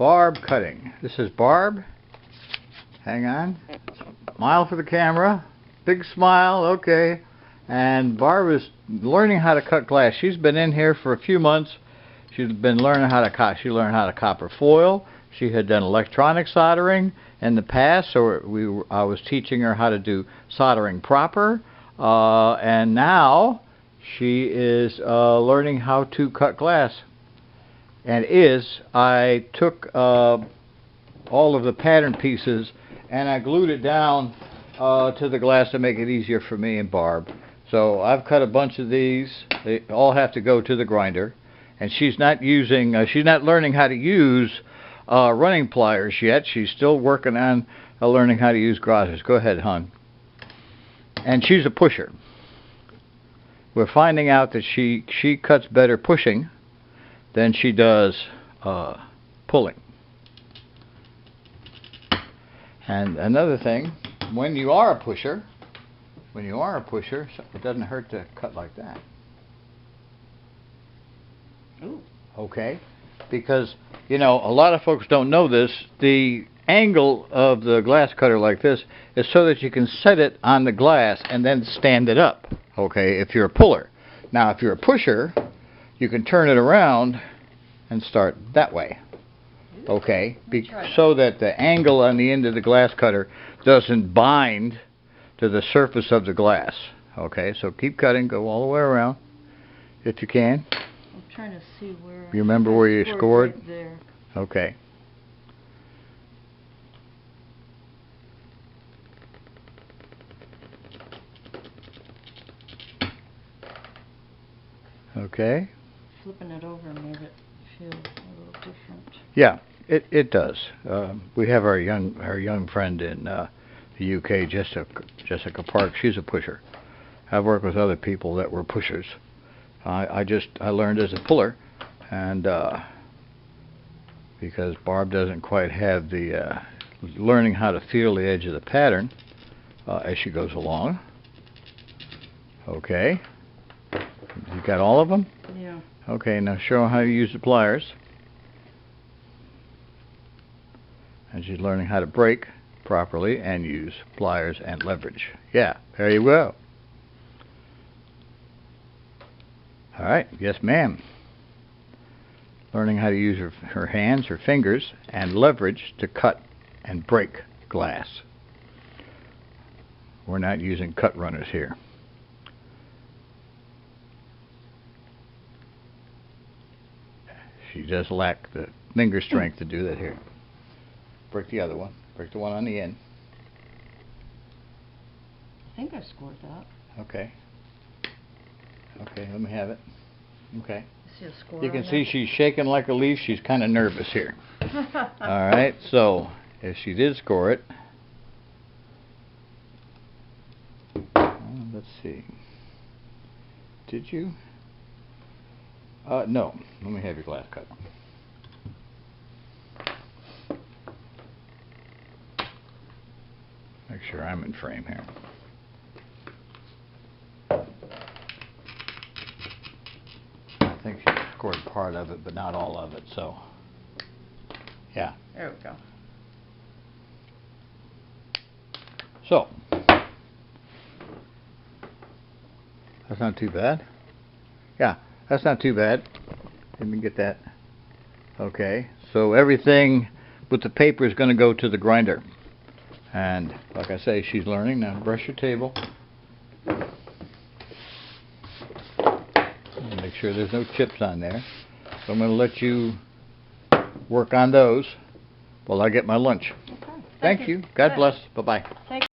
Barb cutting. This is Barb. Hang on. Smile for the camera. Big smile. Okay. And Barb is learning how to cut glass. She's been in here for a few months. She's been learning how to cut. She learned how to copper foil. She had done electronic soldering in the past, so I was teaching her how to do soldering proper. And now she is learning how to cut glass. And I took all of the pattern pieces and I glued it down to the glass to make it easier for me and Barb. So I've cut a bunch of these. They all have to go to the grinder. And she's not learning how to use running pliers yet. She's still working on learning how to use gauges. Go ahead, hon. And she's a pusher. We're finding out that she cuts better pushing than she does pulling. And another thing, when you are a pusher, it doesn't hurt to cut like that. Ooh. Okay? Because, you know, a lot of folks don't know this. The angle of the glass cutter like this is so that you can set it on the glass and then stand it up. Okay? If you're a puller. Now, if you're a pusher, you can turn it around and start that way. Okay? So that the angle on the end of the glass cutter doesn't bind to the surface of the glass. Okay? So keep cutting. Go all the way around if you can. I'm trying to see where... You remember where you scored? Right there. Okay. Okay. Flipping it over made it feel a little different. Yeah, it does. We have our young friend in the UK, Jessica Park. She's a pusher. I've worked with other people that were pushers. I learned as a puller, and because Barb doesn't quite have the learning how to feel the edge of the pattern as she goes along. Okay. You got all of them? Yeah. Okay, now show her how to use the pliers. And she's learning how to break properly and use pliers and leverage. Yeah, there you go. All right, yes ma'am. Learning how to use her hands, her fingers, and leverage to cut and break glass. We're not using cut runners here. She does lack the finger strength to do that here. Break the other one. Break the one on the end. I think I scored that. Okay. Okay, let me have it. Okay. See a score You can on see that? she's shaking like a leaf. She's kind of nervous here. All right, so if she did score it, let's see. Did you? No. Let me have your glass cut. Make sure I'm in frame here. I think she scored part of it, but not all of it, so yeah. There we go. So, that's not too bad. Yeah, that's not too bad. Let me get that. Okay, so everything with the paper is going to go to the grinder. And like I say, she's learning. Now brush your table. And make sure there's no chips on there. So I'm going to let you work on those while I get my lunch. Okay. Thank you. God bless. Bye-bye. Thank